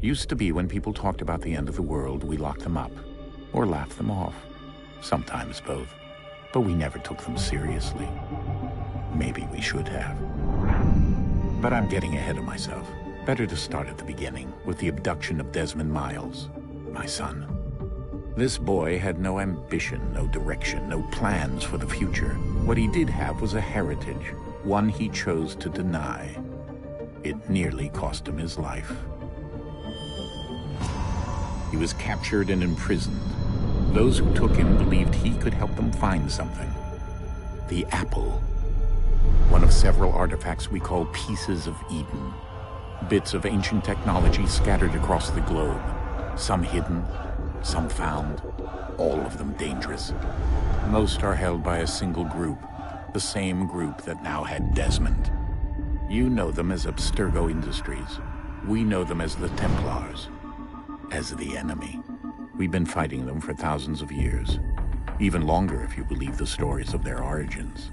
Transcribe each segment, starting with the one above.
Used to be when people talked about the end of the world, we locked them up. Or laughed them off. Sometimes both. But we never took them seriously. Maybe we should have. But I'm getting ahead of myself. Better to start at the beginning, with the abduction of Desmond Miles, my son. This boy had no ambition, no direction, no plans for the future. What he did have was a heritage, one he chose to deny. It nearly cost him his life. He was captured and imprisoned. Those who took him believed he could help them find something. The apple. One of several artifacts we call Pieces of Eden. Bits of ancient technology scattered across the globe. Some hidden, some found, all of them dangerous. Most are held by a single group, the same group that now had Desmond. You know them as Abstergo Industries. We know them as the Templars, as the enemy. We've been fighting them for thousands of years, even longer if you believe the stories of their origins.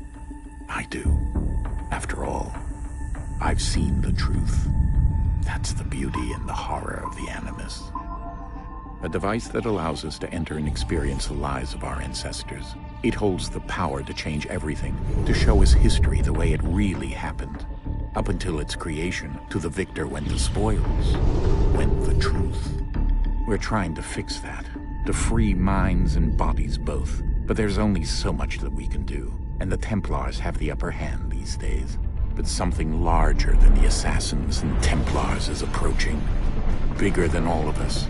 I do. After all, I've seen the truth. That's the beauty and the horror of the Animus. A device that allows us to enter and experience the lives of our ancestors. It holds the power to change everything, to show us history the way it really happened. Up until its creation, to the victor went the spoils, went the truth. We're trying to fix that, to free minds and bodies both. But there's only so much that we can do, and the Templars have the upper hand these days. But something larger than the Assassins and Templars is approaching, bigger than all of us.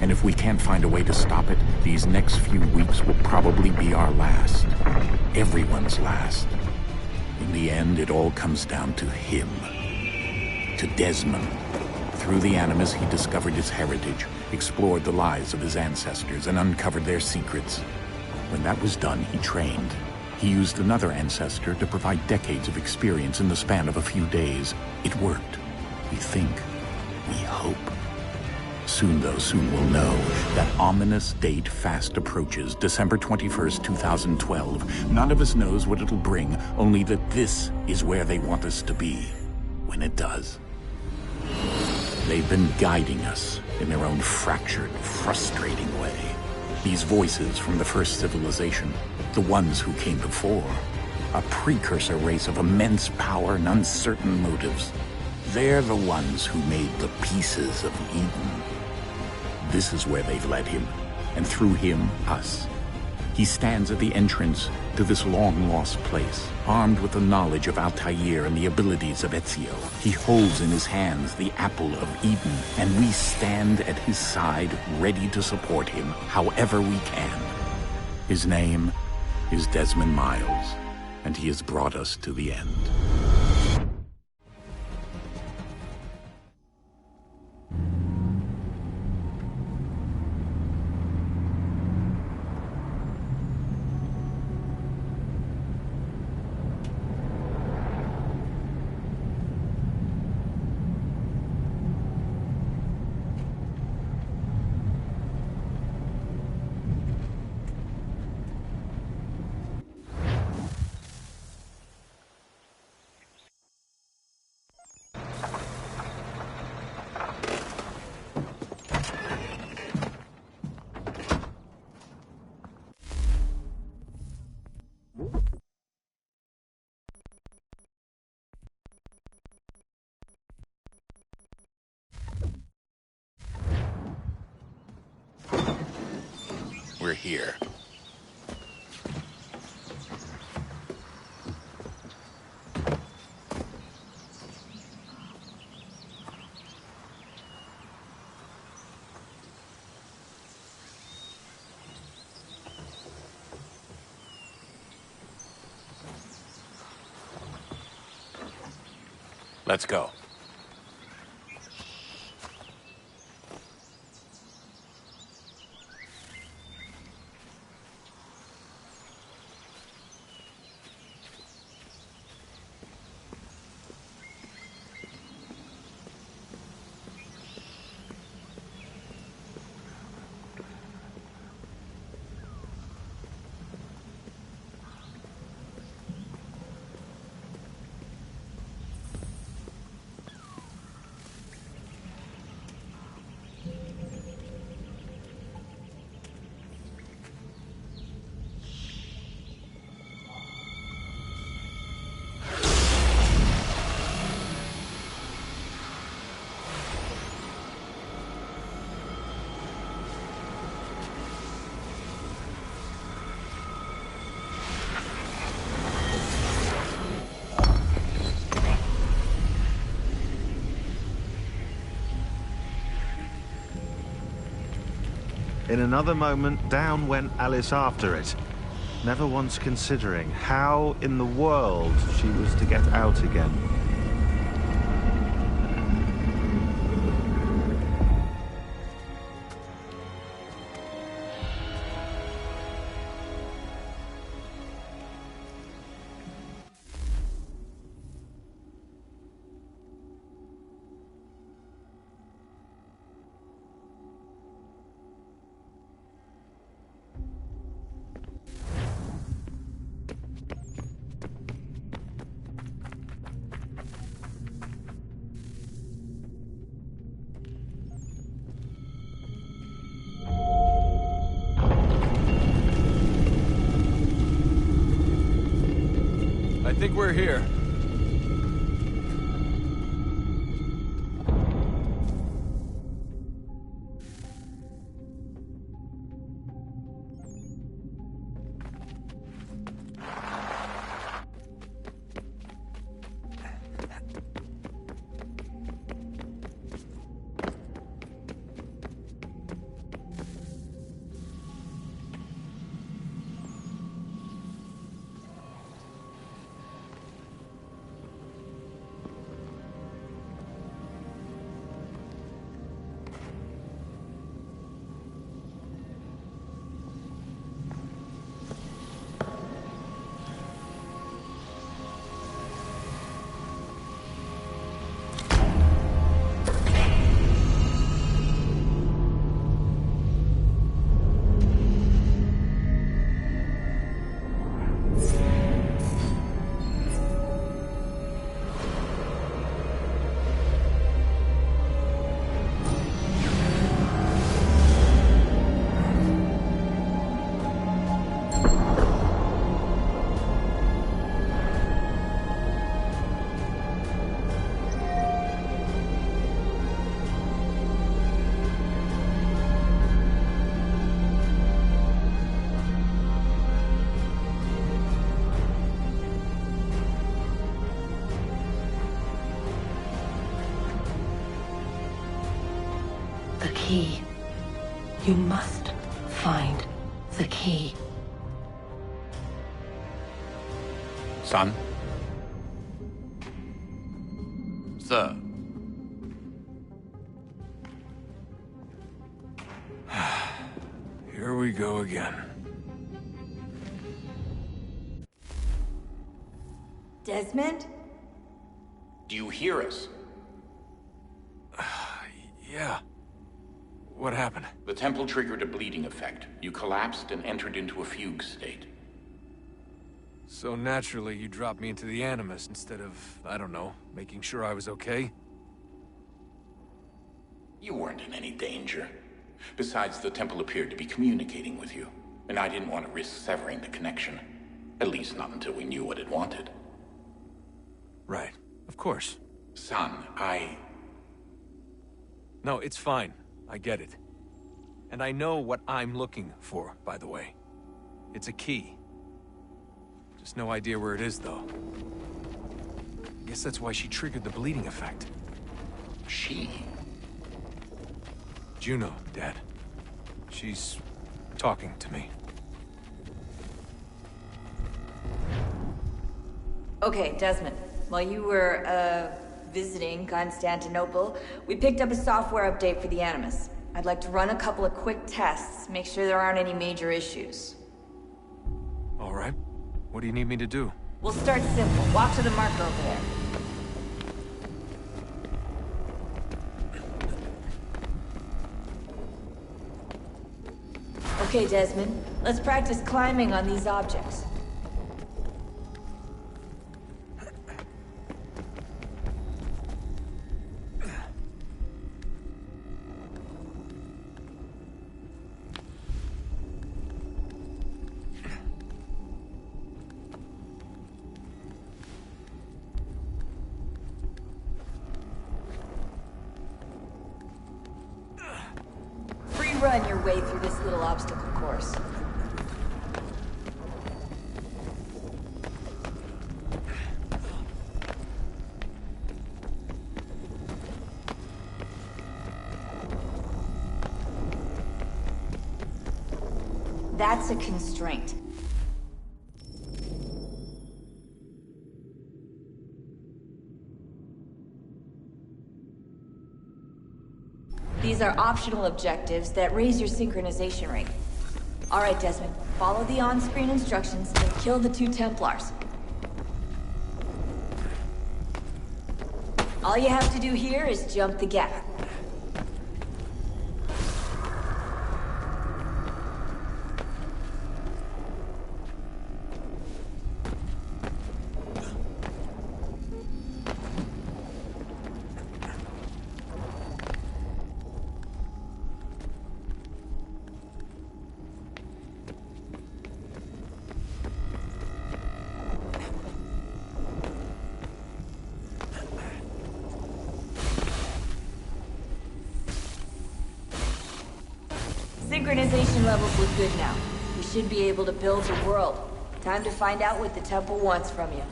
And if we can't find a way to stop it, these next few weeks will probably be our last. Everyone's last. In the end, it all comes down to him. To Desmond. Through the Animus, he discovered his heritage, explored the lives of his ancestors, and uncovered their secrets. When that was done, he trained. He used another ancestor to provide decades of experience in the span of a few days. It worked. We think. We hope. Soon, though, soon we'll know. That ominous date fast approaches, December 21st, 2012. None of us knows what it'll bring, only that this is where they want us to be, when it does. They've been guiding us in their own fractured, frustrating way. These voices from the first civilization, the ones who came before, a precursor race of immense power and uncertain motives. They're the ones who made the Pieces of Eden. This is where they've led him, and through him, us. He stands at the entrance to this long-lost place, armed with the knowledge of Altair and the abilities of Ezio. He holds in his hands the Apple of Eden, and we stand at his side, ready to support him however we can. His name is Desmond Miles, and he has brought us to the end. We're here. Let's go. In another moment, down went Alice after it, never once considering how in the world she was to get out again. I think we're here. The key. You must find the key. Son? Sir. Here we go again. Desmond? Do you hear us? Yeah. What happened? The temple triggered a bleeding effect. You collapsed and entered into a fugue state. So naturally, you dropped me into the Animus instead of, I don't know, making sure I was okay? You weren't in any danger. Besides, the temple appeared to be communicating with you, and I didn't want to risk severing the connection. At least not until we knew what it wanted. Right. Of course. Son, No, it's fine. I get it. And I know what I'm looking for, by the way. It's a key. Just no idea where it is, though. Guess that's why she triggered the bleeding effect. She? Juno, Dad. She's talking to me. Okay, Desmond. While you were, visiting Constantinople, we picked up a software update for the Animus. I'd like to run a couple of quick tests, make sure there aren't any major issues. All right. What do you need me to do? We'll start simple. Walk to the marker over there. Okay, Desmond. Let's practice climbing on these objects. Run your way through this little obstacle course. That's a constraint. These are optional objectives that raise your synchronization rate. Alright, Desmond. Follow the on-screen instructions and kill the 2 Templars. All you have to do here is jump the gap. Synchronization levels look good now. We should be able to build the world. Time to find out what the temple wants from you.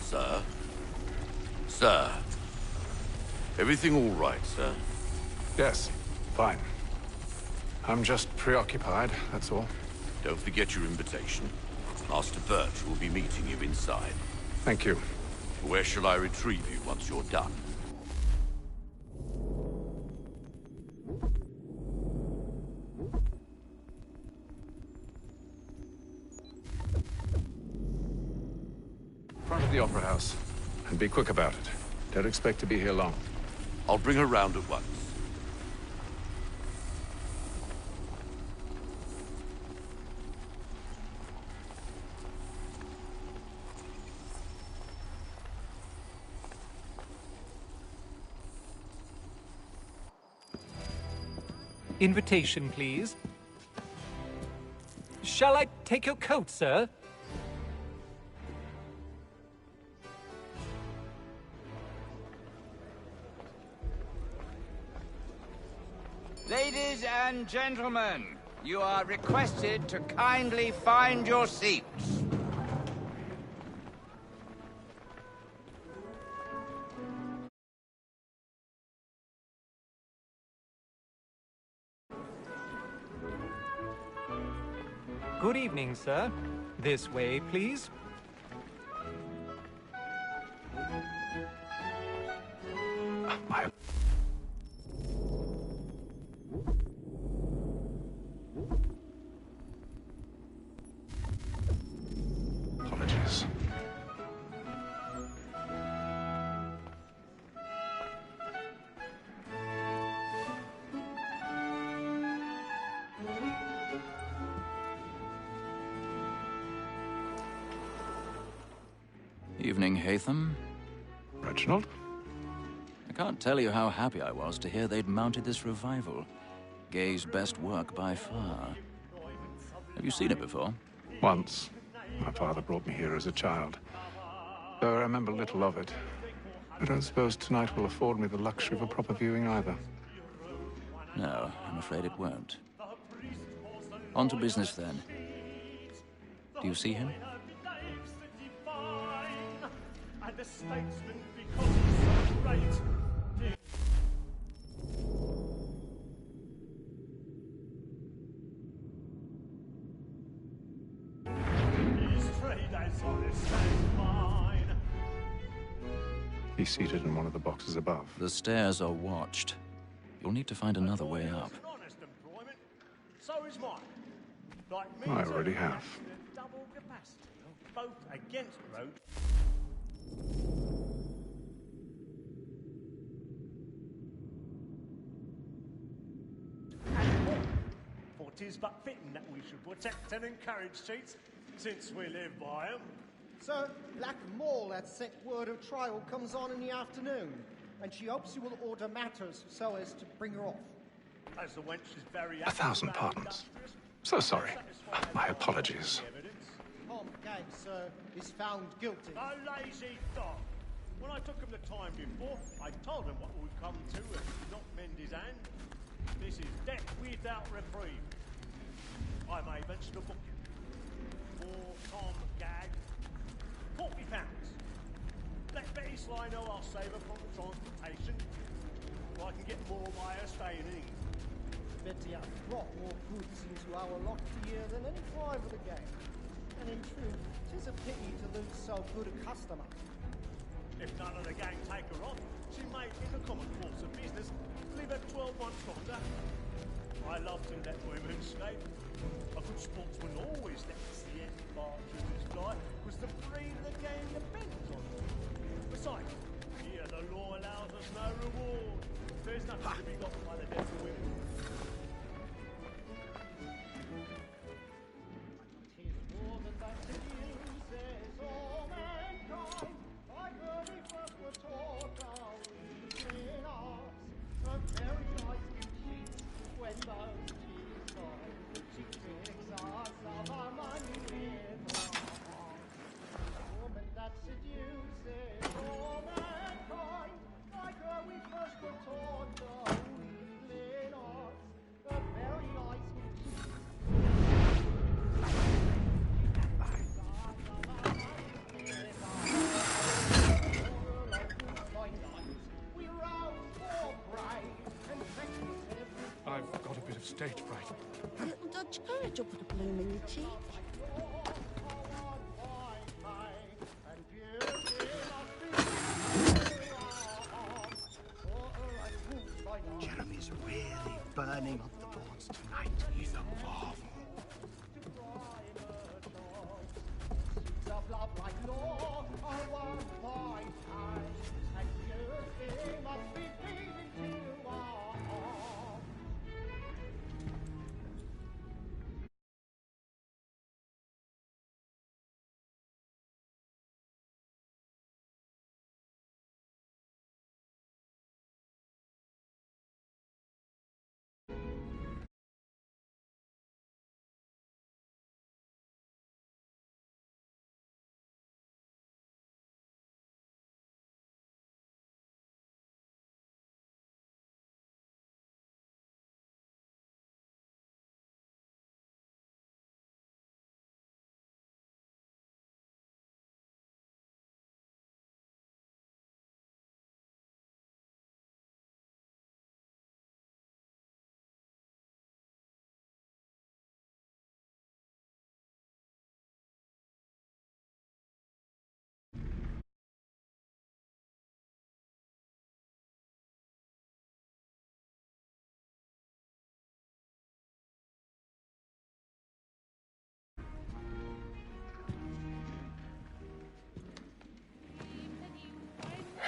Sir? Sir? Everything all right, sir? Yes, fine. I'm just preoccupied, that's all. Don't forget your invitation. Master Birch will be meeting you inside. Thank you. Where shall I retrieve you once you're done? Front of the Opera House. And be quick about it. Don't expect to be here long. I'll bring her round at once. Invitation, please. Shall I take your coat, sir? Ladies and gentlemen, you are requested to kindly find your seats. Good evening, sir. This way, please. My apologies. Evening, Haytham. Reginald? I can't tell you how happy I was to hear they'd mounted this revival. Gay's best work by far. Have you seen it before? Once. My father brought me here as a child. Though I remember little of it. I don't suppose tonight will afford me the luxury of a proper viewing either. No, I'm afraid it won't. On to business, then. Do you see him? The statesman, because he's so great. His trade as honest as mine. He's seated in one of the boxes above. The stairs are watched. You'll need to find another way up. Honest employment. So is mine. Like me, I already have. Double capacity, both against road. For 'tis but fitting that we should protect and encourage cheats, since we live by 'em. Sir, Black Mall had set word of trial comes on in the afternoon, and she hopes you will order matters so as to bring her off. As the wench is very 1,000 pardons. So sorry. My apologies. Tom Gay, sir, is found guilty. A lazy dog. When I took him the time before, I told him what we'd come to and not mend his hand. This is death without reprieve. I may venture to book you. For Tom Gag, £40. Let Betty Sly know I'll save her from the transportation, so I can get more by her staying in. Betty has brought more goods into our lot here than any five of the gang. And in truth, 'tis a pity to lose so good a customer. If none of the gang take her on, she may, in the common course of business, leave her 12 months longer. I love to let women escape. A good sportsman always lets the end partridges fly, because the breed of the game depends on them. Besides, here the law allows us no reward. There's nothing to be got by the death of women. I've got a bit of stage fright. A little Dutch courage will put a bloom in your cheek. Jeremy's really burning up the boards tonight. He's a marvel.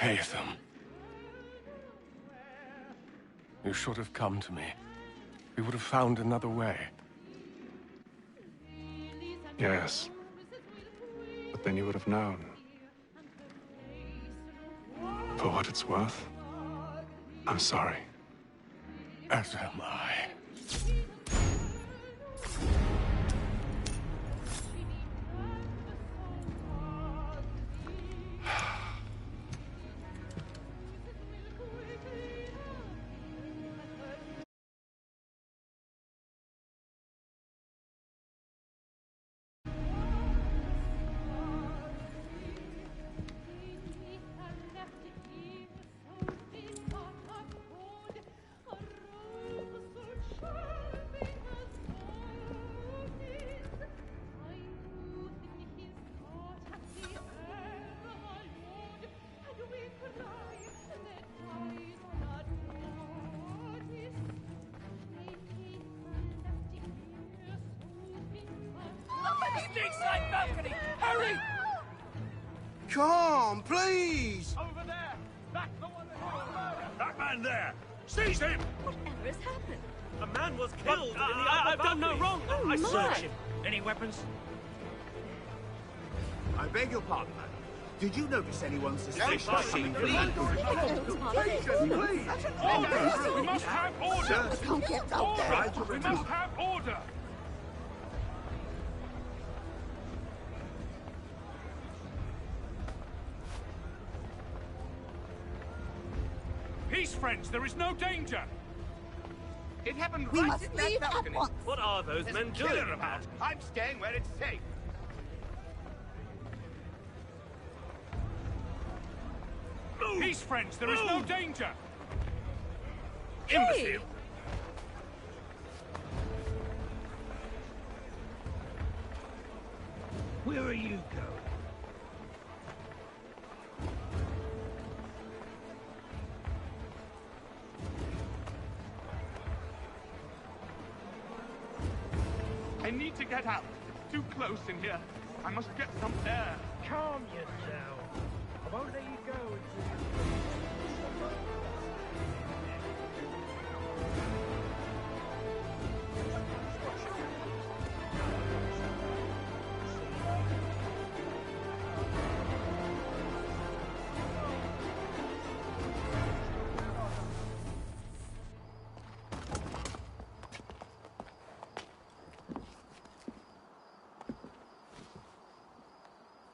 Haytham. You should have come to me. We would have found another way. Yes. But then you would have known. For what it's worth, I'm sorry. As am I. Balcony! Hurry! Come, please! Over there! That's the one That man there! Seize him! Whatever has happened? A man was killed I've done no wrong! Oh, I my. searched him. Any weapons? I beg your pardon, madam. Did you notice anyone suspicious? Please. Please. Order! We must have order! Sir, I can't get out there. try to We remove... must have order! Peace, friends! There is no danger! It happened We right must in that leave at balcony. once. What are those There's men a killer doing? about. I'm staying where it's safe. Peace, friends. There is no danger. Hey! Where are you going? I need to get out. It's too close in here. I must get some air. Calm yourself. I won't let you go until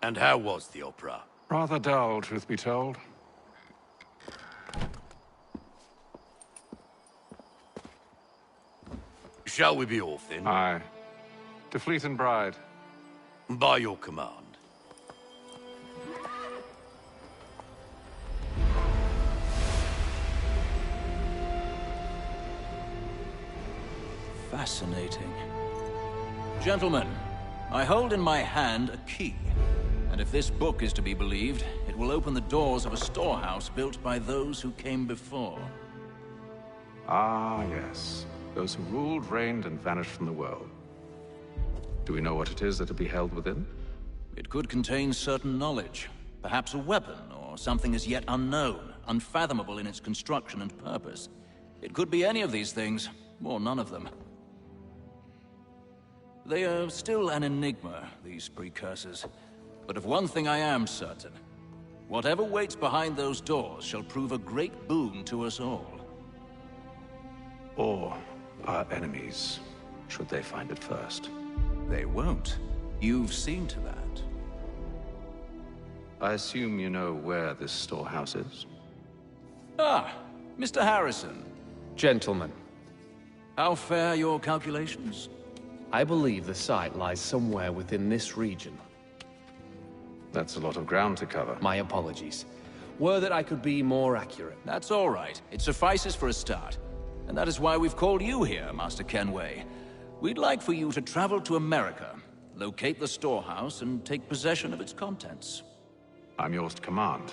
And how was the opera? Rather dull, truth be told. Shall we be off then? Aye. To Fleet and Bride. By your command. Fascinating. Gentlemen, I hold in my hand a key. And if this book is to be believed, it will open the doors of a storehouse built by those who came before. Ah, yes. Those who ruled, reigned, and vanished from the world. Do we know what it is that will be held within? It could contain certain knowledge. Perhaps a weapon, or something as yet unknown, unfathomable in its construction and purpose. It could be any of these things, or none of them. They are still an enigma, these precursors. But of one thing I am certain. Whatever waits behind those doors shall prove a great boon to us all. Or our enemies, should they find it first. They won't. You've seen to that. I assume you know where this storehouse is? Ah, Mr. Harrison. Gentlemen, How fare your calculations? I believe the site lies somewhere within this region. That's a lot of ground to cover. My apologies. Were that I could be more accurate. That's all right. It suffices for a start. And that is why we've called you here, Master Kenway. We'd like for you to travel to America, locate the storehouse, and take possession of its contents. I'm yours to command,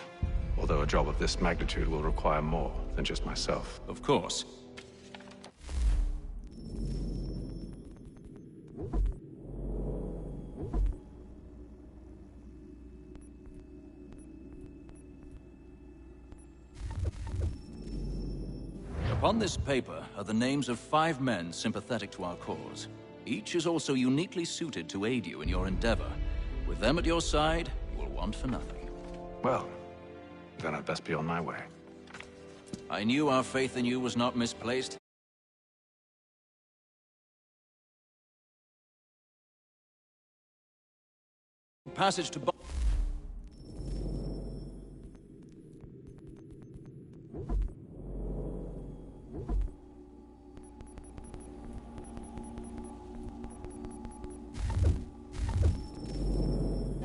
although a job of this magnitude will require more than just myself. Of course. Upon this paper are the names of 5 men sympathetic to our cause. Each is also uniquely suited to aid you in your endeavor. With them at your side, you will want for nothing. Well, then I'd best be on my way. I knew our faith in you was not misplaced. Passage to...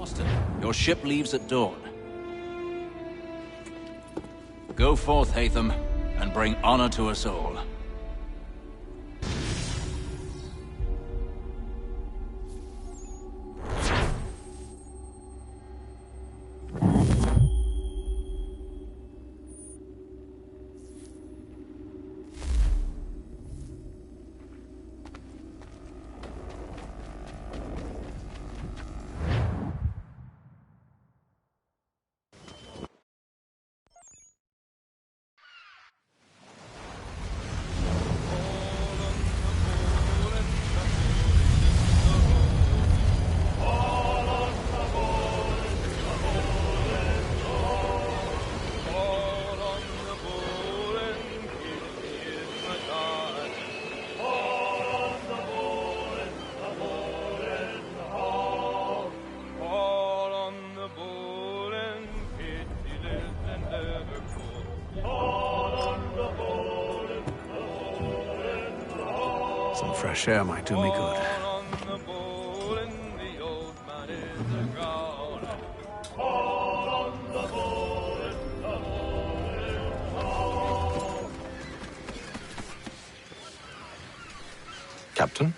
Boston. Your ship leaves at dawn. Go forth, Hatham, and bring honor to us all. fresh air might do me good. Captain?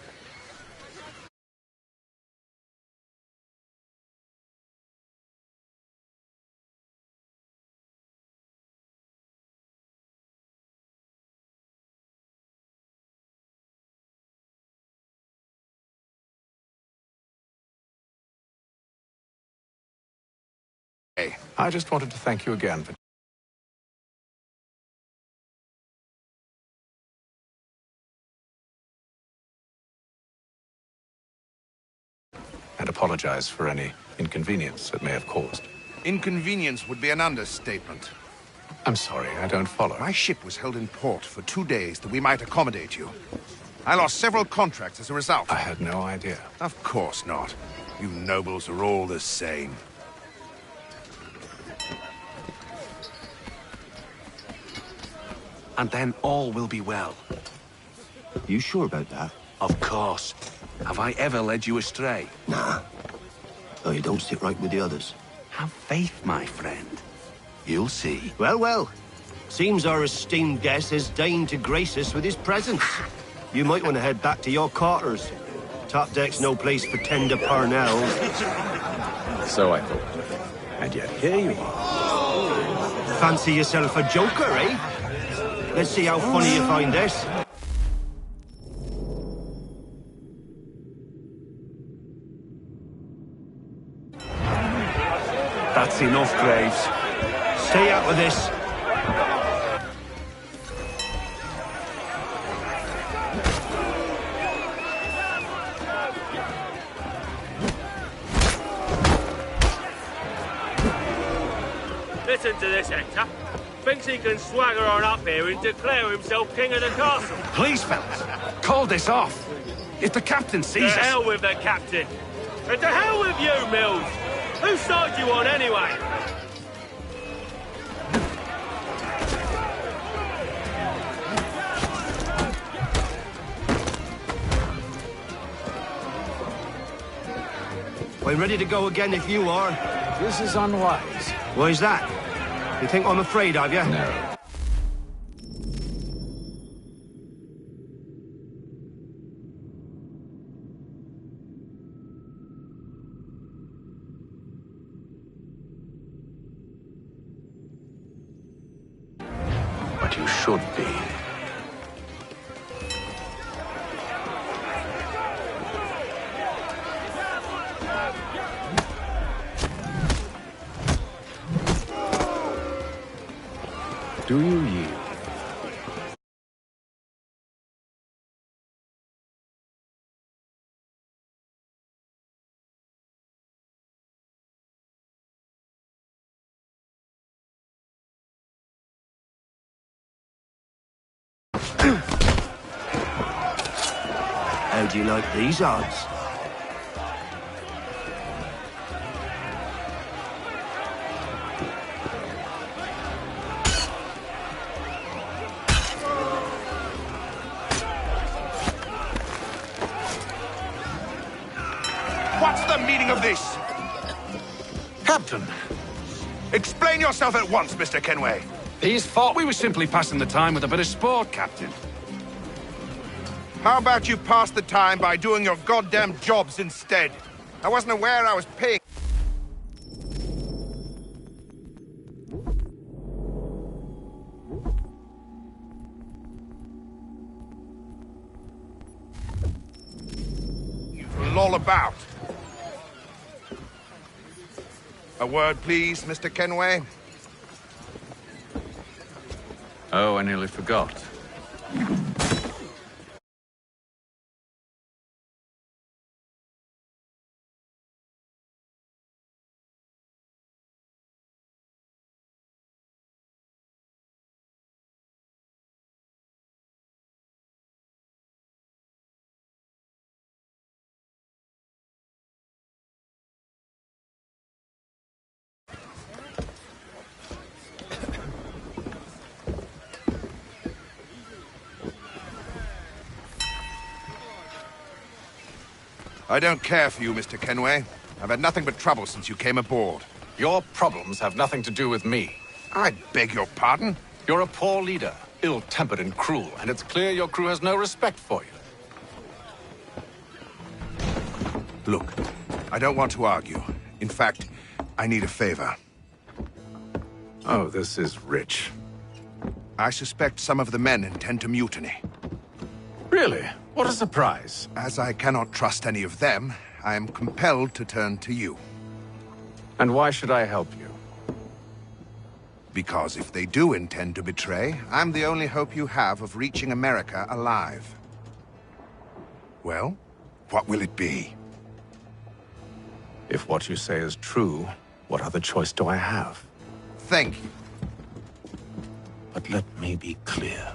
Hey, I just wanted to thank you again for... and apologize for any inconvenience it may have caused. Inconvenience would be an understatement. I'm sorry, I don't follow. My ship was held in port for 2 days that we might accommodate you. I lost several contracts as a result. I had no idea. Of course not. You nobles are all the same. And then all will be well. You sure about that? Of course. Have I ever led you astray? Nah. Oh, you don't sit right with the others. Have faith, my friend. You'll see. Well, well. Seems our esteemed guest has deigned to grace us with his presence. You might want to head back to your quarters. Top deck's no place for tender Parnells. So I thought. And yet here you are. Fancy yourself a joker, eh? Let's see how funny you find this. That's enough, Graves. Stay out of this. Listen to this, Hector. Thinks he can swagger on up here and declare himself king of the castle. Please, fellas, call this off. If the captain sees us... To hell with the captain. And to hell with you, Mills. Whose side you on, anyway? I'm ready to go again if you are. This is unwise. Why's that? You think I'm afraid of you? No. But you should be. Do you yield? How do you like these odds? What's the meaning of this? Captain! Explain yourself at once, Mr. Kenway. These thought we were simply passing the time with a bit of sport, Captain. How about you pass the time by doing your goddamn jobs instead? I wasn't aware I was paying. You loll about. A word, please, Mr. Kenway. Oh, I nearly forgot. I don't care for you, Mr. Kenway. I've had nothing but trouble since you came aboard. Your problems have nothing to do with me. I beg your pardon? You're a poor leader, ill-tempered and cruel, and it's clear your crew has no respect for you. Look, I don't want to argue. In fact, I need a favor. Oh, this is rich. I suspect some of the men intend to mutiny. Really? What a surprise. As I cannot trust any of them, I am compelled to turn to you. And why should I help you? Because if they do intend to betray, I'm the only hope you have of reaching America alive. Well, what will it be? If what you say is true, what other choice do I have? Thank you. But let me be clear.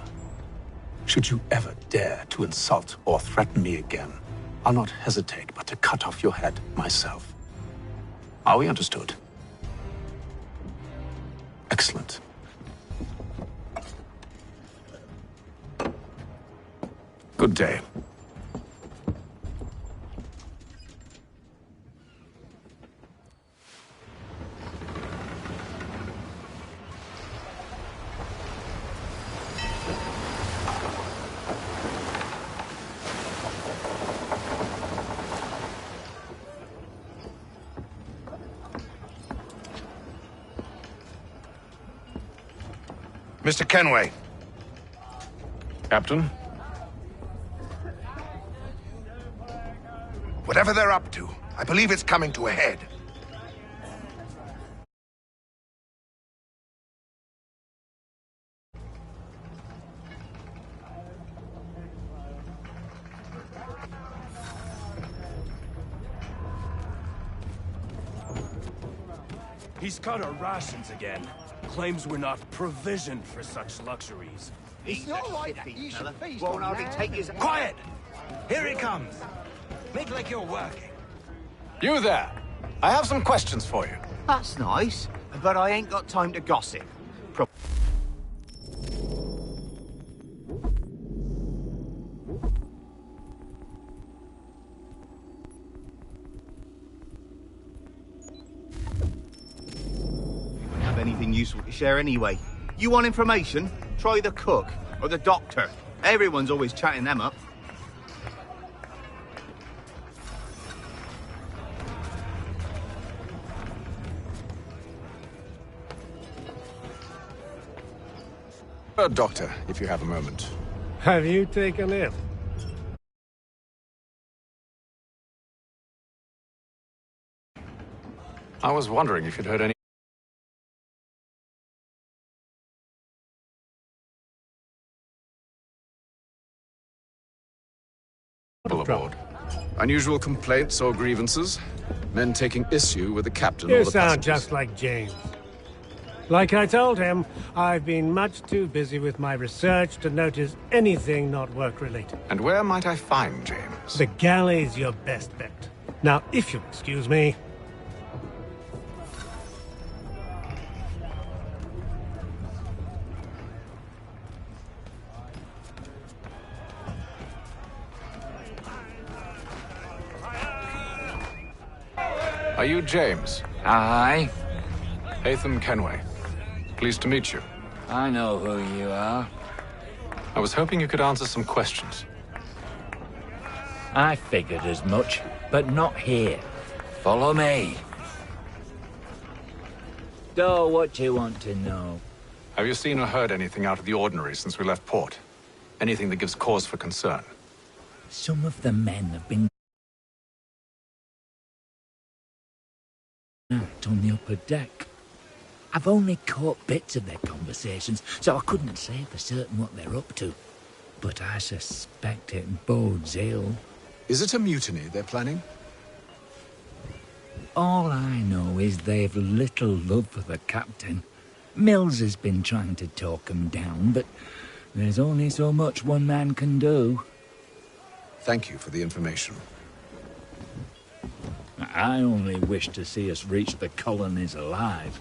Should you ever dare to insult or threaten me again, I'll not hesitate but to cut off your head myself. Are we understood? Excellent. Good day. Mr. Kenway. Captain? Whatever they're up to, I believe it's coming to a head. He's cut our rations again. Claims we're not provisioned for such luxuries. He's not like that, you should feast on that. Quiet! Here he comes. Make like you're working. You there! I have some questions for you. That's nice, but I ain't got time to gossip. Anything useful to share anyway. You want information? Try the cook or the doctor. Everyone's always chatting them up. Doctor, if you have a moment. Have you taken ill? I was wondering if you'd heard any... aboard. Unusual complaints or grievances? Men taking issue with the captain or You the sound passengers? just like James. Like I told him, I've been much too busy with my research to notice anything not work-related. And where might I find James? The galley's your best bet. Now, if you'll excuse me... Are you James? Aye. Haytham Kenway. Pleased to meet you. I know who you are. I was hoping you could answer some questions. I figured as much, but not here. Follow me. So, what do you want to know? Have you seen or heard anything out of the ordinary since we left port? Anything that gives cause for concern? Some of the men have been out on the upper deck. I've only caught bits of their conversations, so I couldn't say for certain what they're up to. But I suspect it bodes ill. Is it a mutiny they're planning? All I know is they've little love for the captain. Mills has been trying to talk 'em down, but there's only so much one man can do. Thank you for the information. I only wish to see us reach the colonies alive.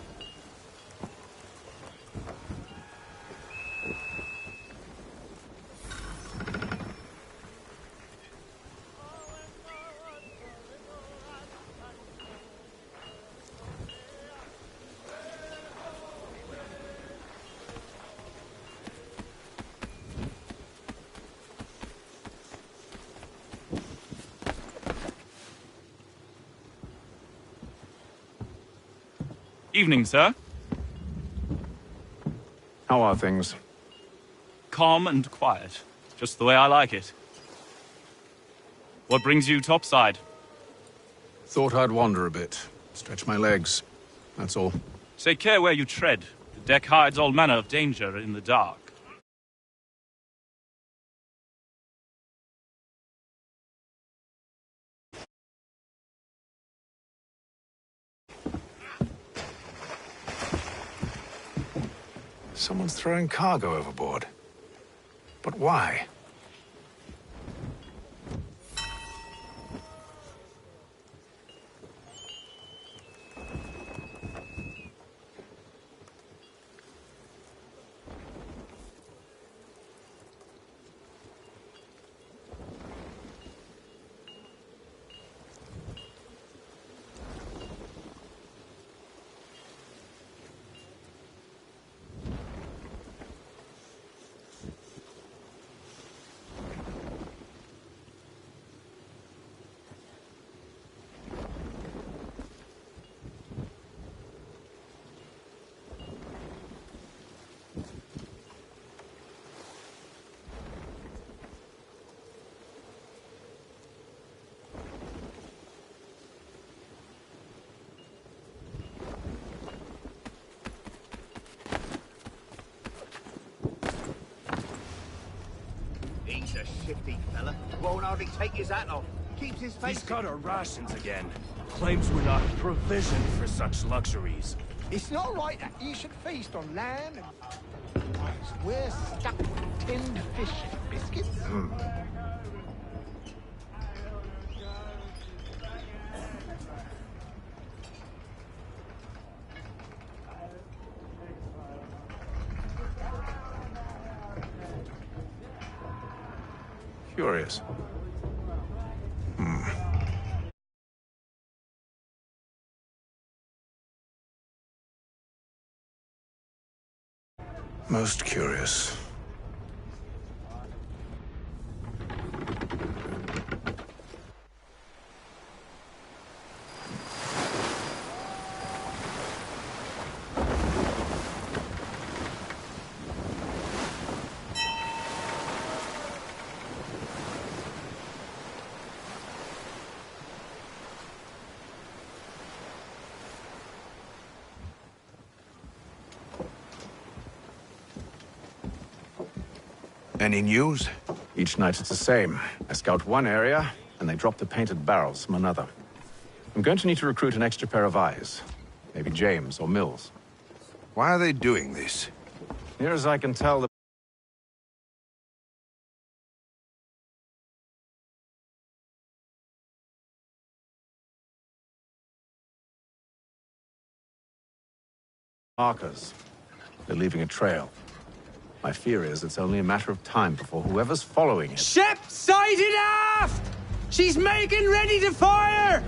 Evening, sir. How are things? Calm and quiet. Just the way I like it. What brings you topside? Thought I'd wander a bit. Stretch my legs. That's all. Take care where you tread. The deck hides all manner of danger in the dark. Someone's throwing cargo overboard. But why? He's a shifty fella. Won't hardly take his hat off. Keeps his face... He's got our rations again. Claims we're not provisioned for such luxuries. It's not right that you should feast on lamb and... We're stuck with tinned fish and biscuits. Curious. Most curious. Any news? Each night it's the same. I scout one area, and they drop the painted barrels from another. I'm going to need to recruit an extra pair of eyes. Maybe James or Mills. Why are they doing this? Near as I can tell, the markers. They're leaving a trail. My fear is it's only a matter of time before whoever's following it... Ship sighted aft! She's making ready to fire!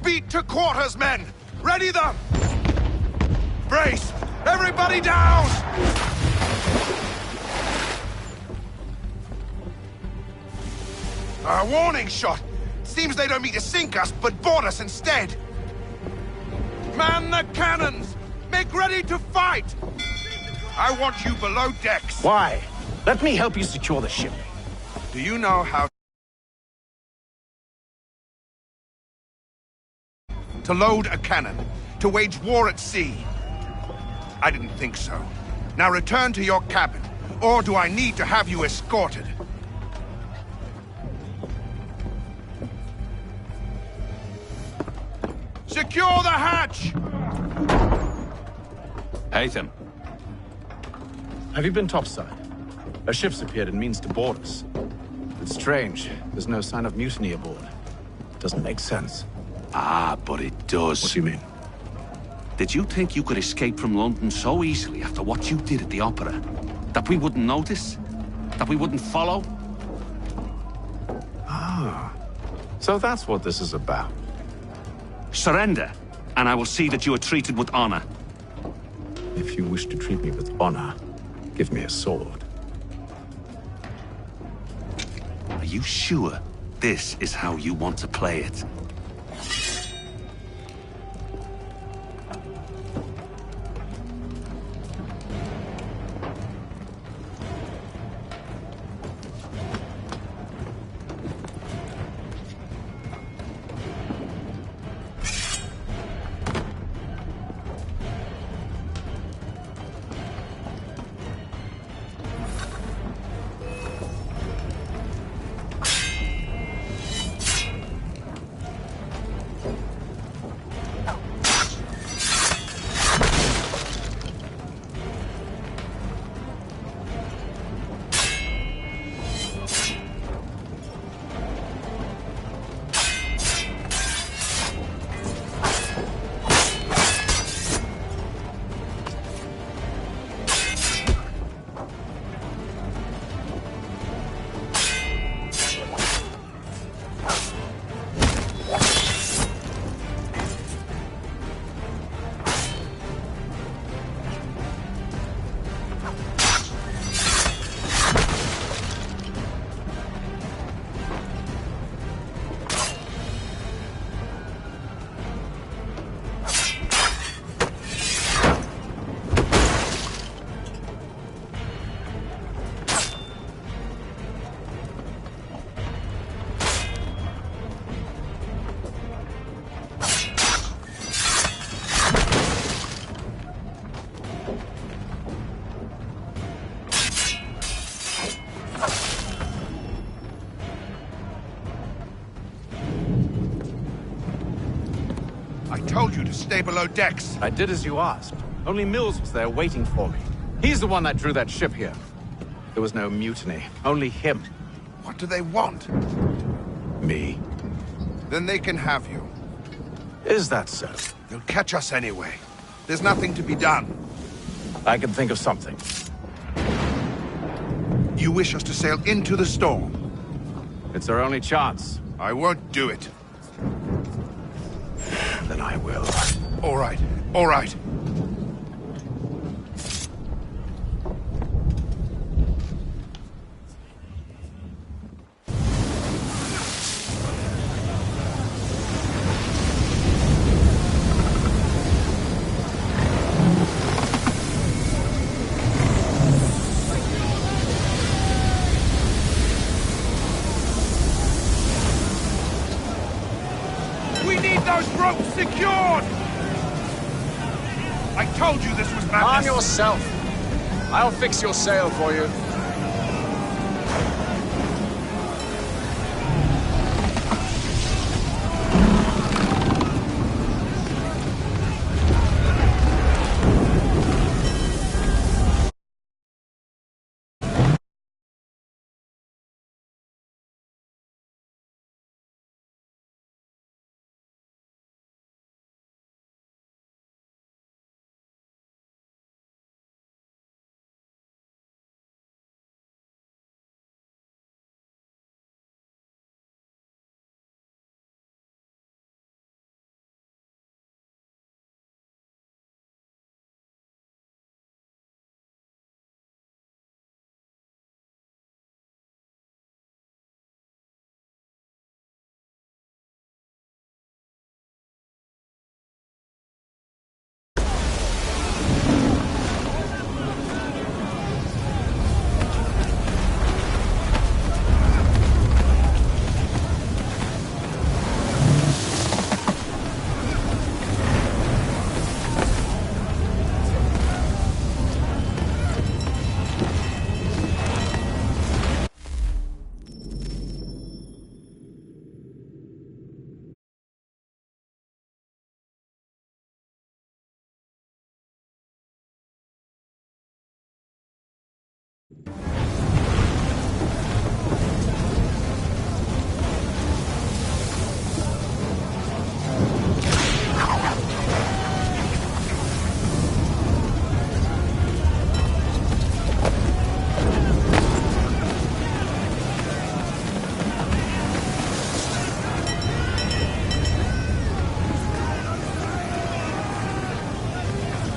Beat to quarters, men! Ready them! Brace! Everybody down! A warning shot! Seems they don't mean to sink us, but board us instead! Man the cannons! Make ready to fight! I want you below decks. Why? Let me help you secure the ship. Do you know how to load a cannon, to wage war at sea? I didn't think so. Now return to your cabin, or do I need to have you escorted? Secure the hatch! Haytham. Have you been topside? A ship's appeared and means to board us. It's strange. There's no sign of mutiny aboard. Doesn't make sense. Ah, but it does. What do you mean? Did you think you could escape from London so easily after what you did at the Opera? That we wouldn't notice? That we wouldn't follow? Ah. So that's what this is about. Surrender, and I will see that you are treated with honor. If you wish to treat me with honor, give me a sword. Are you sure this is how you want to play it? I told you to stay below decks. I did as you asked. Only Mills was there waiting for me. He's the one that drew that ship here. There was no mutiny, only him. What do they want? Me. Then they can have you. Is that so? They'll catch us anyway. There's nothing to be done. I can think of something. You wish us to sail into the storm? It's our only chance. I won't do it. Then I will. All right, all right. Secured! I told you this was madness! Arm yourself! I'll fix your sail for you.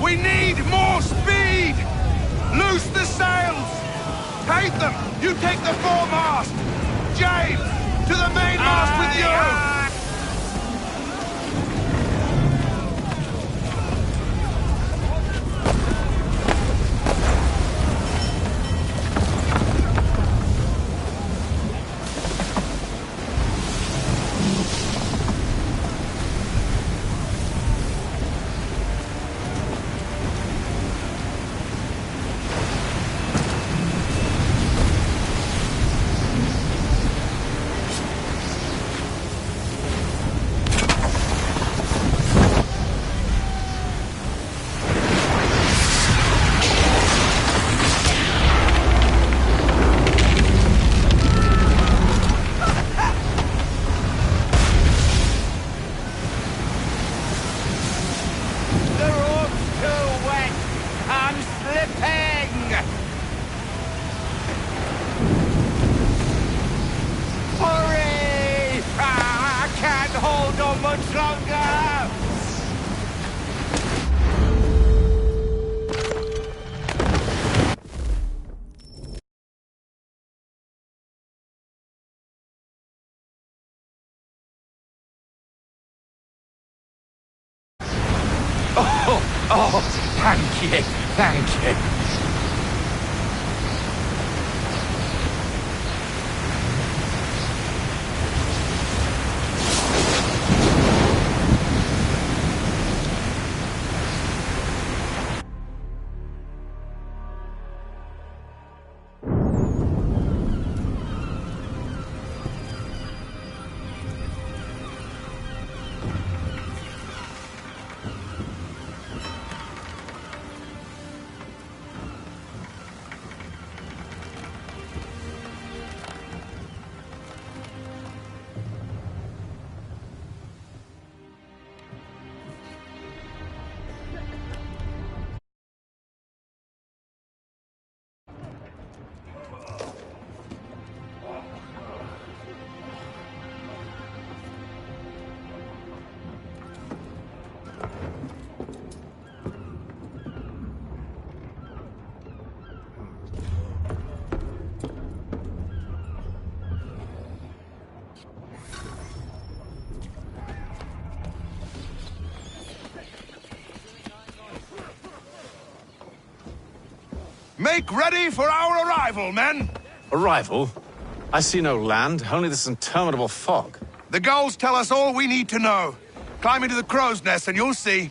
We need more speed! Loose the sails! Take them! You take the foremast! James! To the mainmast with you! Oh, thank you, thank you. Make ready for our arrival, men! Arrival? I see no land, only this interminable fog. The gulls tell us all we need to know. Climb into the crow's nest and you'll see.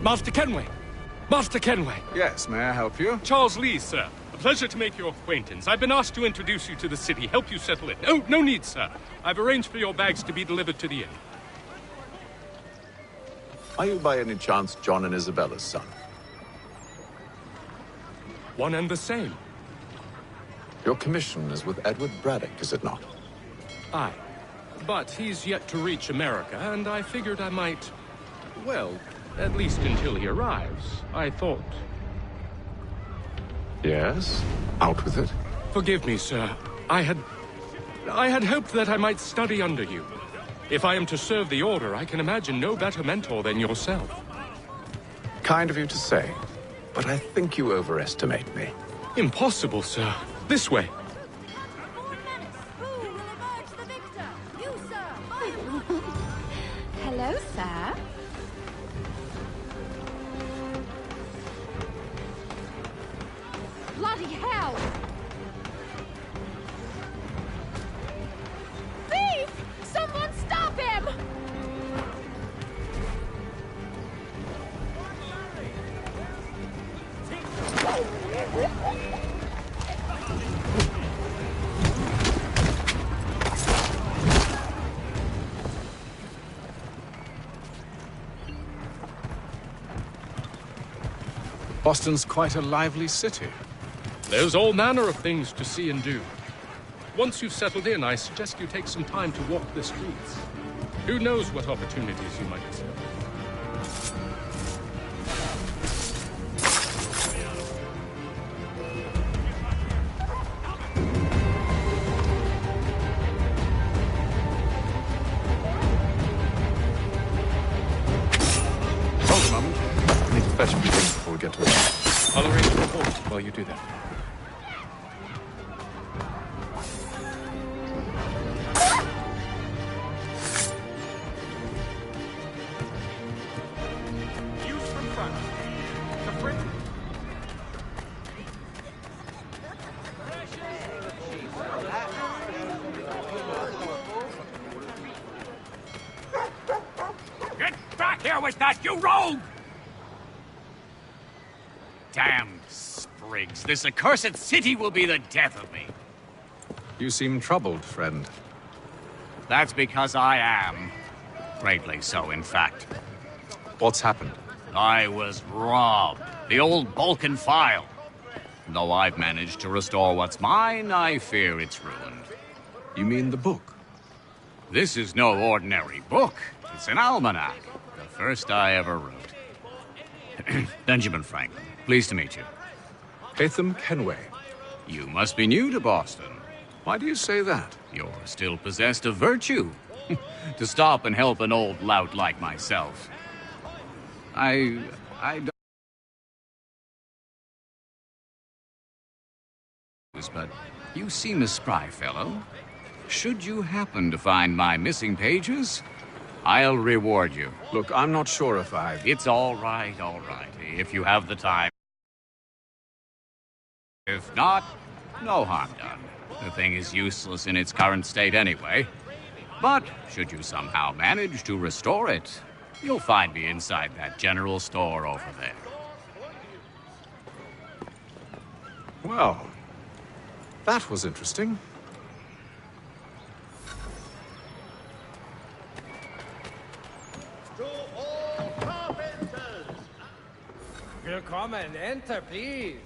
Master Kenway! Master Kenway! Yes, may I help you? Charles Lee, sir. A pleasure to make your acquaintance. I've been asked to introduce you to the city, help you settle in. Oh, no need, sir. I've arranged for your bags to be delivered to the inn. Are you by any chance John and Isabella's son? One and the same. Your commission is with Edward Braddock, is it not? Aye. But he's yet to reach America, and I figured I might... well, at least until he arrives, I thought. Yes? Out with it. Forgive me, sir. I had hoped that I might study under you. If I am to serve the Order, I can imagine no better mentor than yourself. Kind of you to say, but I think you overestimate me. Impossible, sir. This way. Hello, sir. Bloody hell! Thief! Someone stop him! Boston's quite a lively city. There's all manner of things to see and do. Once you've settled in, I suggest you take some time to walk the streets. Who knows what opportunities you might discover. Hold a moment. I need to fetch a few things before we get to it. I'll arrange for the horse while you do that. Use from front. The Brit. Get back here with that, you rogue! Damn sprigs. This accursed city will be the death of me. You seem troubled, friend. That's because I am. Greatly so, in fact. What's happened? I was robbed. The old Balkan file. Though I've managed to restore what's mine, I fear it's ruined. You mean the book? This is no ordinary book. It's an almanac. The first I ever wrote. Benjamin Franklin, pleased to meet you. Haytham Kenway. You must be new to Boston. Why do you say that? You're still possessed of virtue. To stop and help an old lout like myself. I don't... But you seem a spry fellow. Should you happen to find my missing pages, I'll reward you. Look, I'm not sure if I've... It's all right, if you have the time. If not, no harm done. The thing is useless in its current state anyway. But should you somehow manage to restore it, you'll find me inside that general store over there. Well, that was interesting. To all carpenters! Willkommen, enter, please.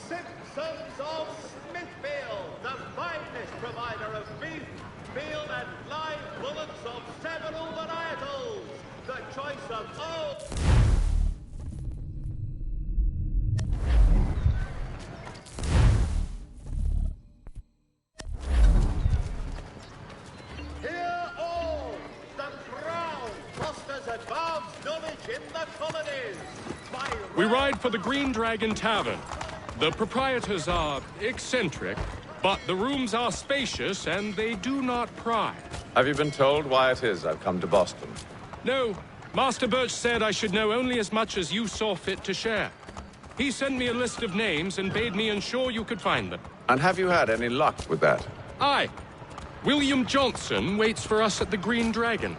Simpsons of Smithfield, the finest provider of beef, veal and live bullocks of several varietals. The choice of all... Hear all! The Crown fosters advanced knowledge in the colonies. We ride for the Green Dragon Tavern. The proprietors are eccentric, but the rooms are spacious and they do not pry. Have you been told why it is I've come to Boston? No, Master Birch said I should know only as much as you saw fit to share. He sent me a list of names and bade me ensure you could find them. And have you had any luck with that? Aye. William Johnson waits for us at the Green Dragon.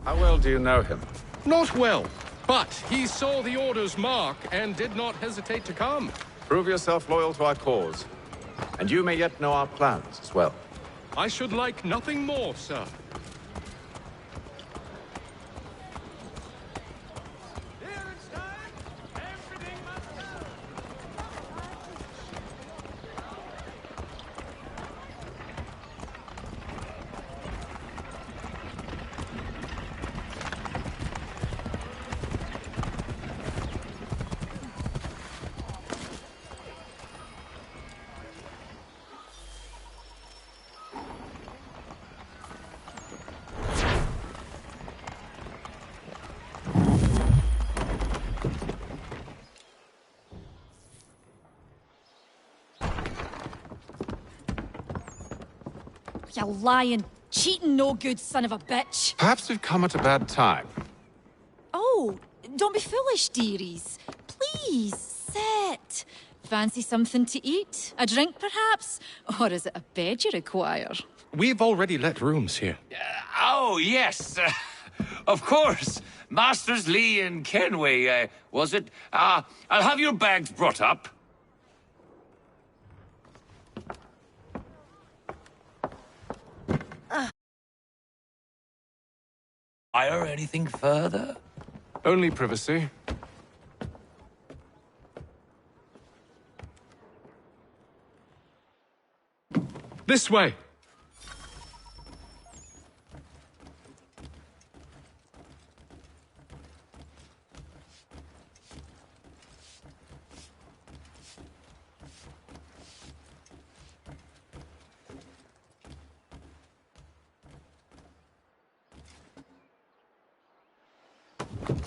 How well do you know him? Not well, but he saw the order's mark and did not hesitate to come. Prove yourself loyal to our cause, and you may yet know our plans as well. I should like nothing more, sir. You lying, cheating, no good son of a bitch. Perhaps we've come at a bad time. Oh, don't be foolish, dearies. Please, sit. Fancy something to eat? A drink, perhaps? Or is it a bed you require? We've already let rooms here. Oh, yes. Of course. Masters Lee and Kenway, was it? I'll have your bags brought up. Fire anything further? Only privacy. This way.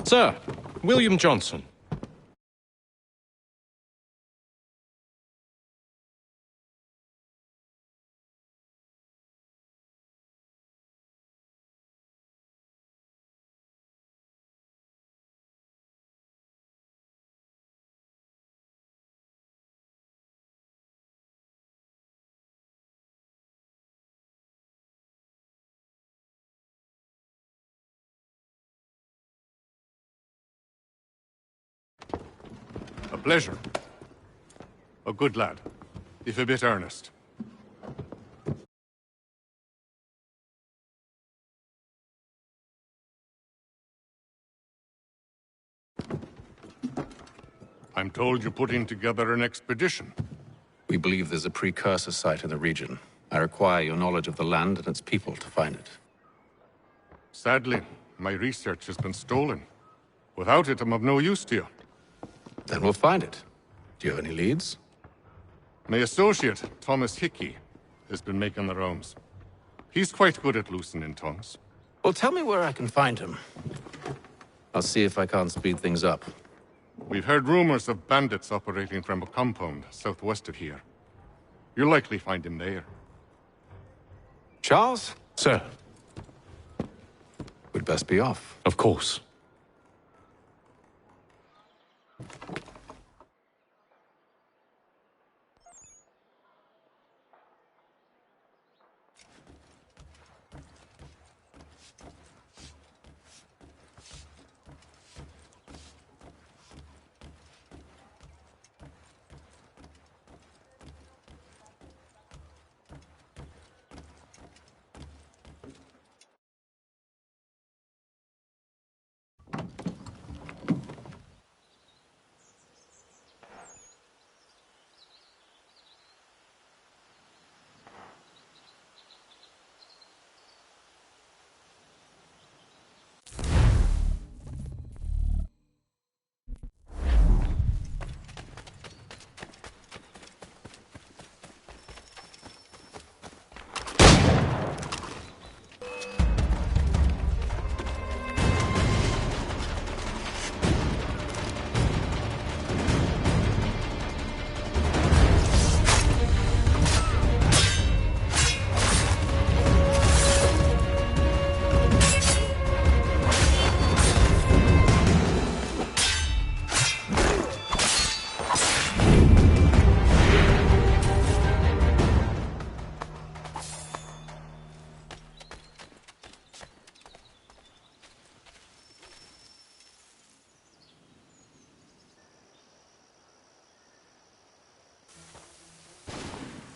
Sir, William Johnson. Pleasure. A good lad, if a bit earnest. I'm told you're putting together an expedition. We believe there's a precursor site in the region. I require your knowledge of the land and its people to find it. Sadly, my research has been stolen. Without it, I'm of no use to you. Then we'll find it. Do you have any leads? My associate, Thomas Hickey, has been making the rounds. He's quite good at loosening tongues. Well, tell me where I can find him. I'll see if I can't speed things up. We've heard rumors of bandits operating from a compound southwest of here. You'll likely find him there. Charles? Sir. We'd best be off. Of course.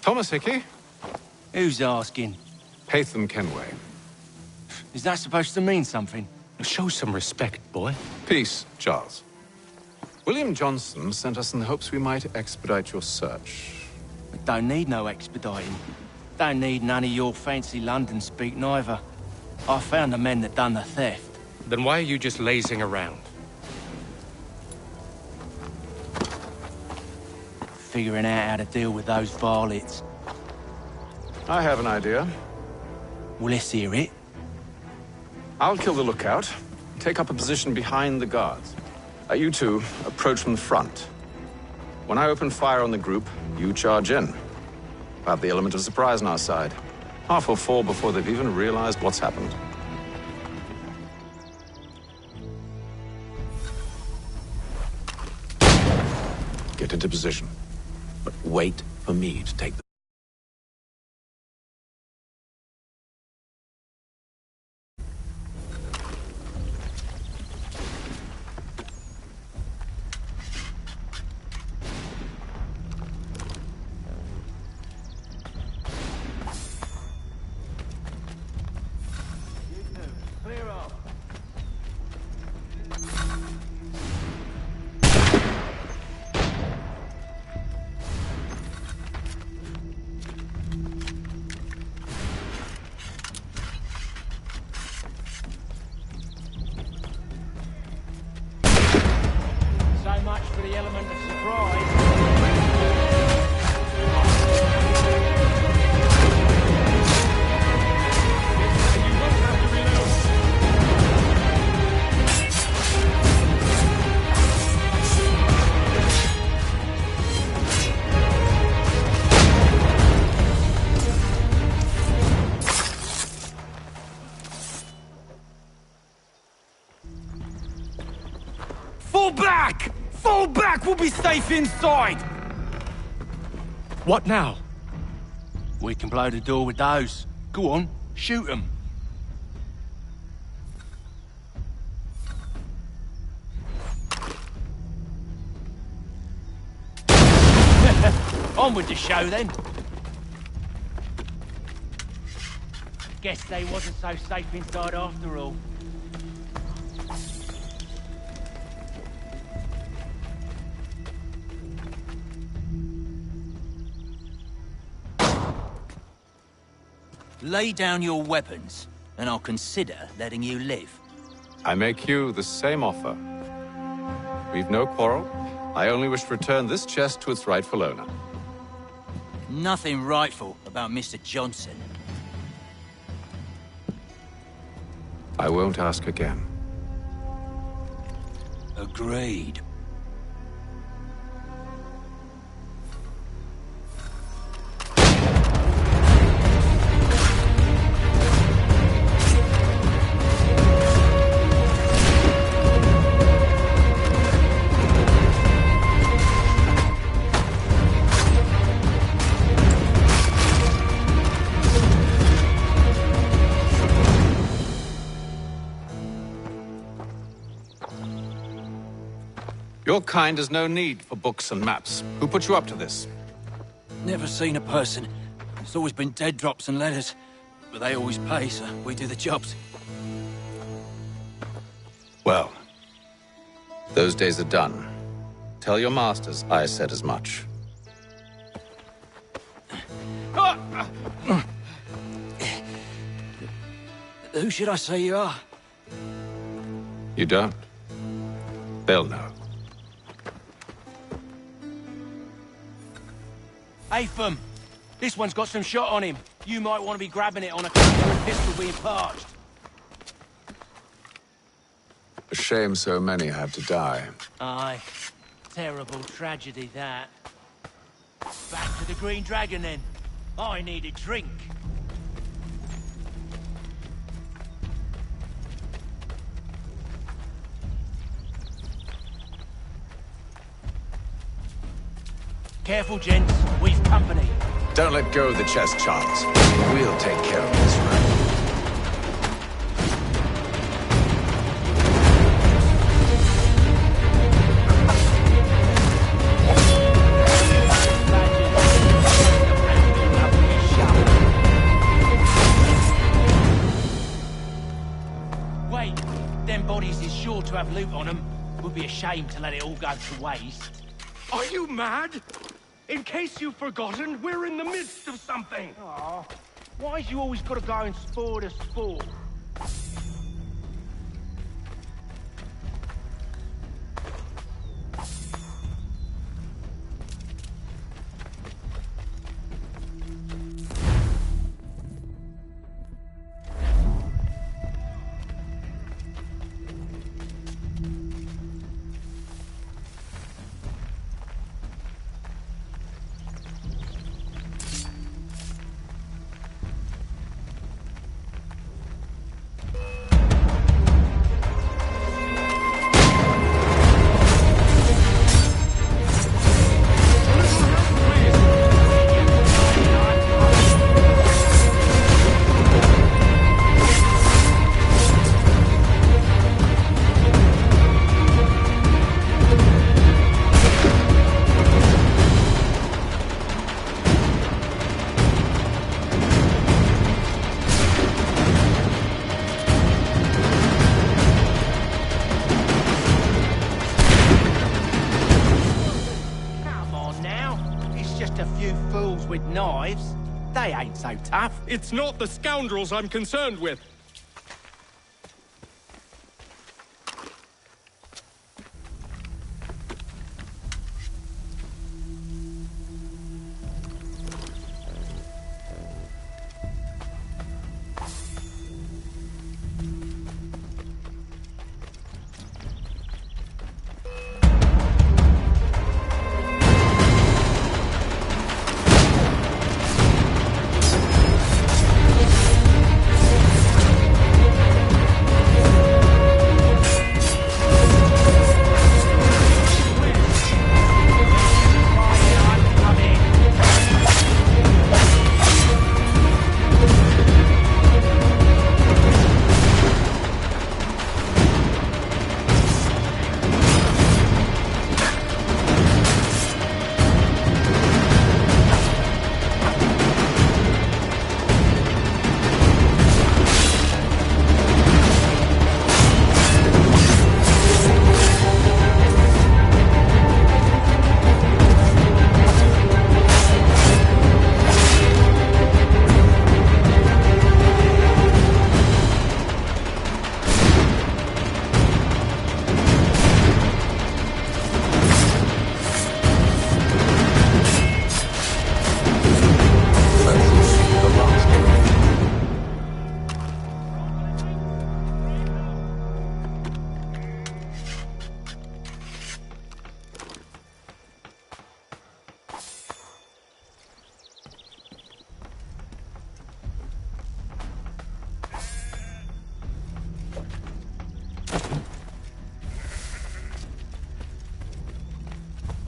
Thomas Hickey? Who's asking? Haytham Kenway. Is that supposed to mean something? Show some respect, boy. Peace, Charles. William Johnson sent us in the hopes we might expedite your search. We don't need no expediting. Don't need none of your fancy London speak neither. I found the men that done the theft. Then why are you just lazing around? Figuring out how to deal with those varlets. I have an idea. Well, let's hear it. I'll kill the lookout, take up a position behind the guards. You two approach from the front. When I open fire on the group, you charge in. We'll have the element of surprise on our side. Half will fall before they've even realized what's happened. Get into position. But wait for me to take the... Clear up. So much for the element of surprise. Fall back! Fall back! We'll be safe inside! What now? We can blow the door with those. Go on, shoot them. On with the show, then. Guess they wasn't so safe inside after all. Lay down your weapons, and I'll consider letting you live. I make you the same offer. We've no quarrel. I only wish to return this chest to its rightful owner. Nothing rightful about Mr. Johnson. I won't ask again. Agreed. Your kind has no need for books and maps. Who put you up to this? Never seen a person. It's always been dead drops and letters. But they always pay, so we do the jobs. Well, those days are done. Tell your masters I said as much. Who should I say you are? You don't? They'll know. Atham, this one's got some shot on him. You might want to be grabbing it on account of a pistol being parched. A shame so many have to die. Aye. Terrible tragedy, that. Back to the Green Dragon, then. I need a drink. Careful, gents. We've company. Don't let go of the chest, Charles. We'll take care of this right. Wait, them bodies is sure to have loot on them. Would be a shame to let it all go to waste. Are you mad? In case you've forgotten, we're in the midst of something. Aw, why's you always gotta go and spoil the sport? Knives? They ain't so tough. It's not the scoundrels I'm concerned with.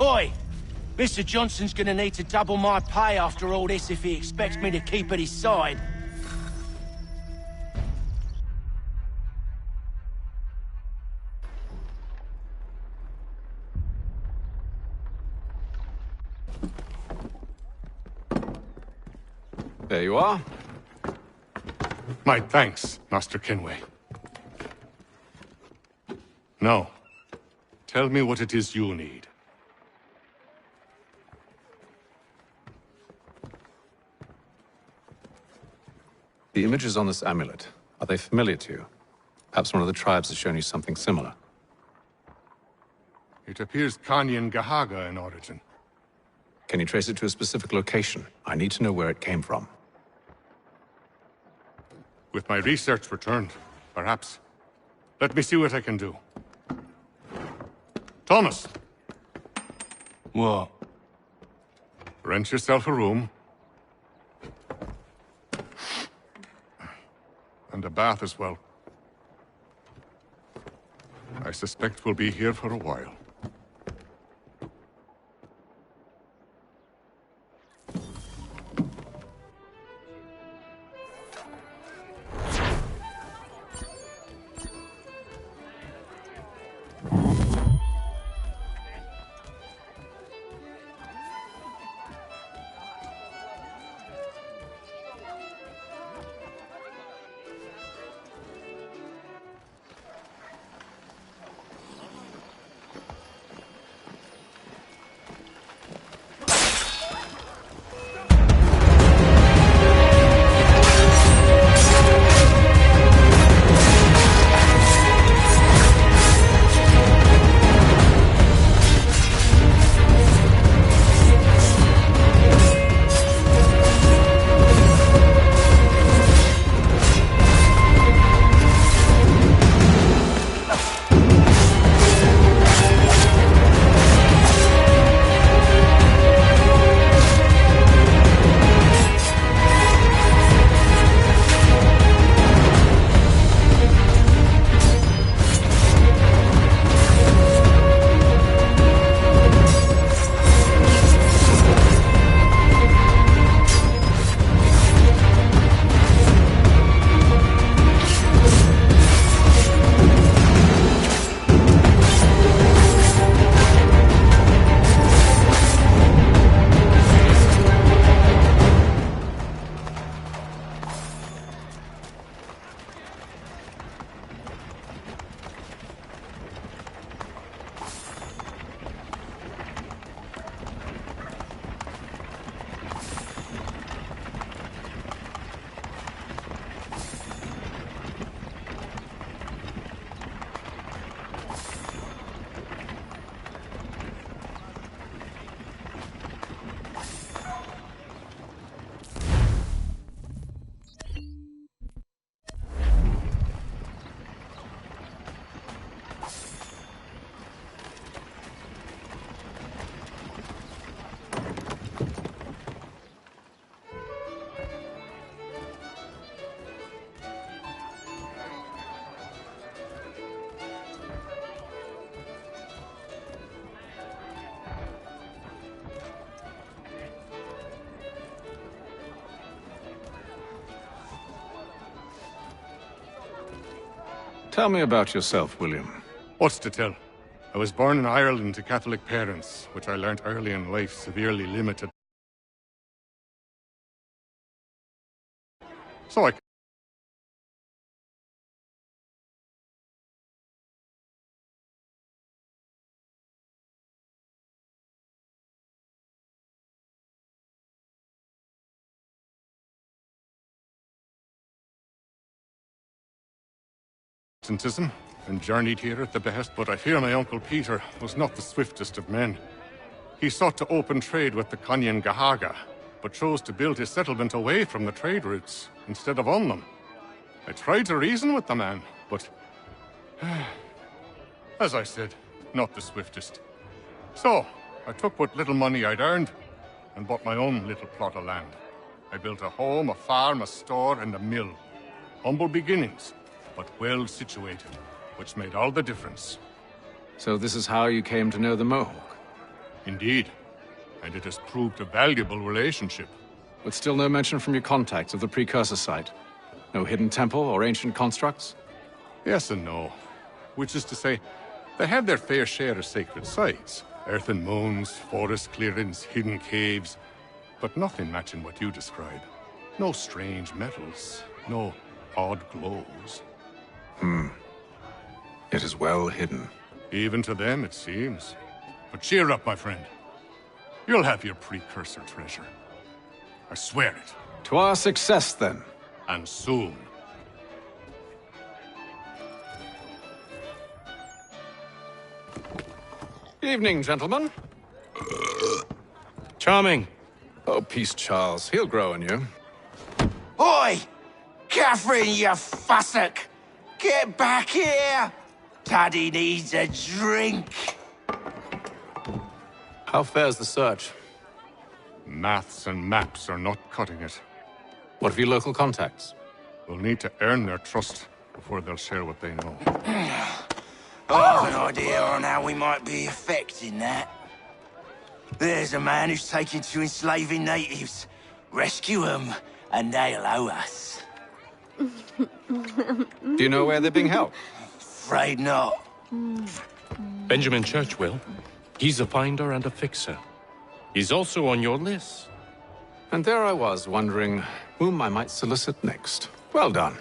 Oi! Mr. Johnson's gonna need to double my pay after all this if he expects me to keep at his side. There you are. My thanks, Master Kenway. Now, tell me what it is you need. The images on this amulet, are they familiar to you? Perhaps one of the tribes has shown you something similar. It appears Kanyan Gahaga in origin. Can you trace it to a specific location? I need to know where it came from. With my research returned, perhaps. Let me see what I can do. Thomas! What? Rent yourself a room. And a bath as well. I suspect we'll be here for a while. Tell me about yourself, William. What's to tell? I was born in Ireland to Catholic parents, which I learnt early in life severely limited. So I and journeyed here at the behest, but I fear my Uncle Peter was not the swiftest of men. He sought to open trade with the Kanyan Gahaga, but chose to build his settlement away from the trade routes instead of on them. I tried to reason with the man, but as I said, not the swiftest. So, I took what little money I'd earned and bought my own little plot of land. I built a home, a farm, a store, and a mill. Humble beginnings, but well situated, which made all the difference. So this is how you came to know the Mohawk? Indeed. And it has proved a valuable relationship. But still no mention from your contacts of the precursor site? No hidden temple or ancient constructs? Yes and no. Which is to say, they have their fair share of sacred sites. Earthen mounds, forest clearings, hidden caves. But nothing matching what you describe. No strange metals, no odd glows. It is well hidden. Even to them, it seems. But cheer up, my friend. You'll have your precursor treasure. I swear it. To our success, then. And soon. Evening, gentlemen. Charming. Oh, peace, Charles. He'll grow on you. Oi! Catherine, you fussock! Get back here! Daddy needs a drink. How fares the search? Maths and maps are not cutting it. What of your local contacts? We'll need to earn their trust before they'll share what they know. I have an idea on how we might be affecting that. There's a man who's taken to enslaving natives. Rescue them, and they'll owe us. Do you know where they're being held? Afraid not. Benjamin Churchwill. He's a finder and a fixer. He's also on your list. And there I was, wondering whom I might solicit next. Well done.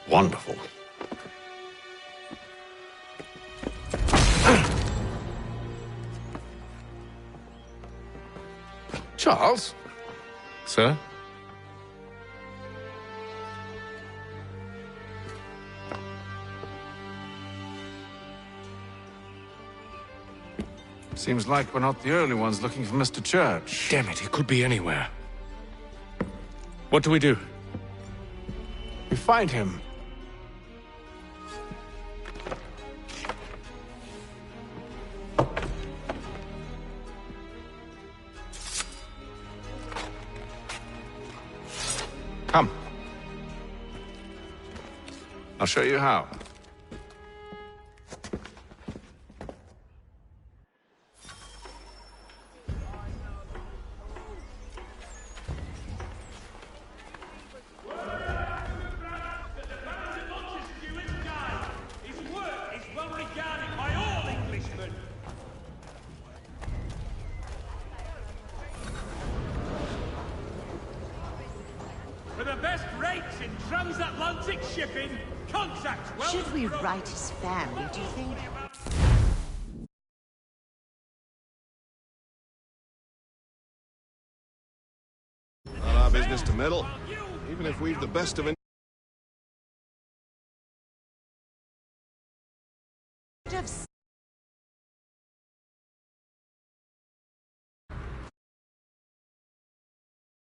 Wonderful. Charles? Sir? Seems like we're not the only ones looking for Mr. Church. Damn it, he could be anywhere. What do we do? We find him. Come. I'll show you how. For the best rates in transatlantic shipping, contact Wells. Should we write his family, do you think? Not our business to meddle, even if we've the best of it.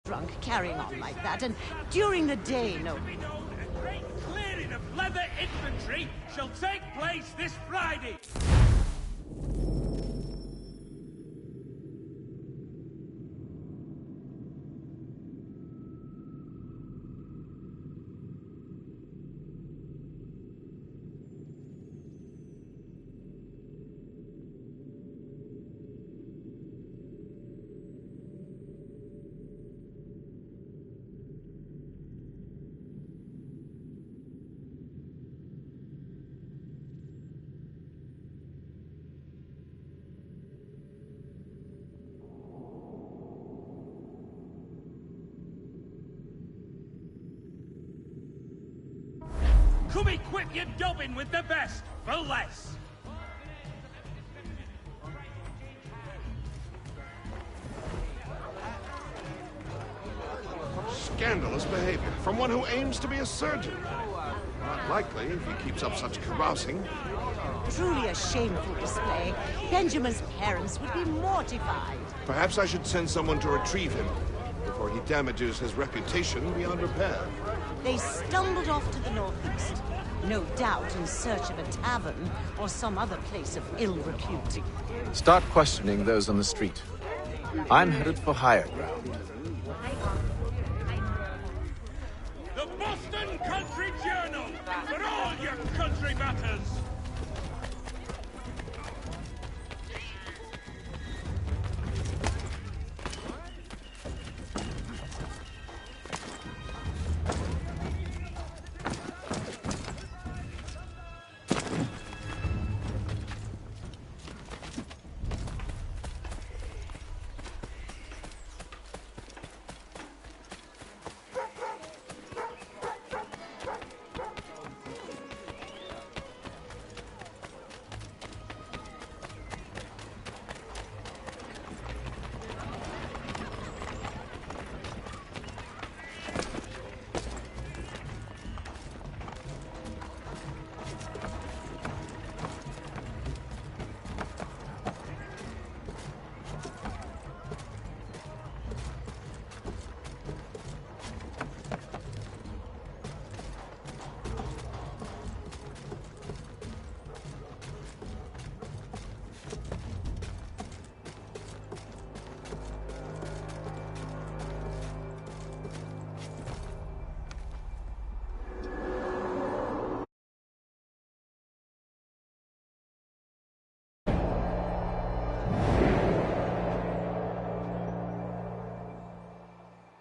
Drunk, carrying on like that, and during the day, no. A great clearing of leather infantry shall take place this Friday. Come equip your dobbin with the best, for less. Scandalous behavior from one who aims to be a surgeon. Not likely if he keeps up such carousing. Truly a shameful display. Benjamin's parents would be mortified. Perhaps I should send someone to retrieve him before he damages his reputation beyond repair. They stumbled off to the northeast, no doubt in search of a tavern or some other place of ill repute. Start questioning those on the street. I'm headed for higher ground. The Boston Country Journal, for all your country matters.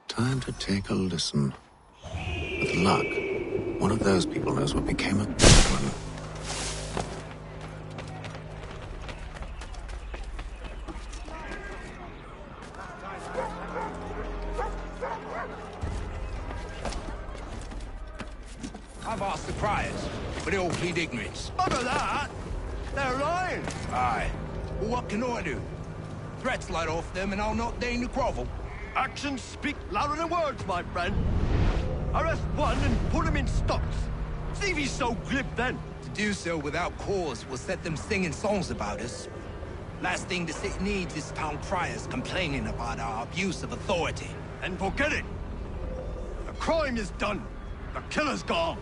Time to take a listen. With luck, one of those people knows what became of Baldwin. I've asked the criers, but they all plead ignorance. Under that, they're lying. Aye. Well, what can I do? Threats light off them and I'll not deign to grovel. Actions speak louder than words, my friend. Arrest one and put him in stocks. See if he's so glib then. To do so without cause will set them singing songs about us. Last thing the city needs is town criers complaining about our abuse of authority. And forget it. The crime is done. The killer's gone.